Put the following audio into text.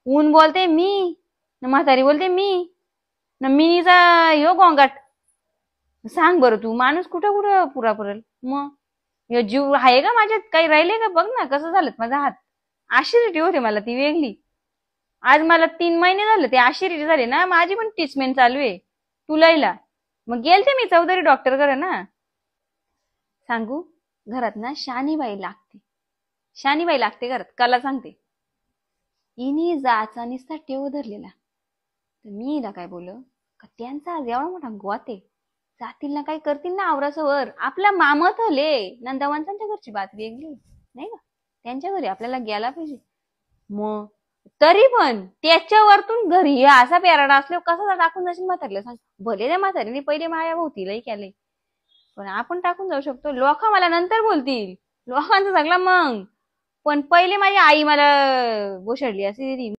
ऊन बोलते मी, न म्हातारी बोलते मी, न मीचा ह्यो गोंगाट. सांग बरं तू माणूस कुठं कुठं पुरा पुरेल मग. ह्यो जीव आहे का माझ्यात, काही राहिले का बघ ना कसं झालं माझा हात. आशिरिटी होते मला ती वेगळी. आज मला 3 महिने झाले ते आशिरिटी झाले ना, माझी पण ट्रीटमेंट चालू आहे तुलाईला. मग गेलते मी चौधरी डॉक्टर कडे ना. सांगू, घरात ना शानीबाई लागते. शानीबाई लागते घरात, कला सांगते. इनी जाचा निसता टेव धरलेला. तर मी हिला काय बोल का, त्यांचा आज एवढा मोठा गोत आहे, जातील ना काही करतील ना आवरासवर. आपला मामत हले नंदावांचांच्या घरची बात वेगळी नाही का, त्यांच्या घरी आपल्याला गेला पाहिजे. मग तरी पण त्याच्यावरतून घरी हे असा पेराडा असल्यावर कसा टाकून जाशील म्हातारीला सांग. भले त्या म्हातारीने पहिले माया भोवतीलाही केलंय, पण आपण टाकून जाऊ शकतो. लोक मला नंतर बोलतील, लोकांचं सगळं मग. पण पहिले माझी आई मला गोषडली असे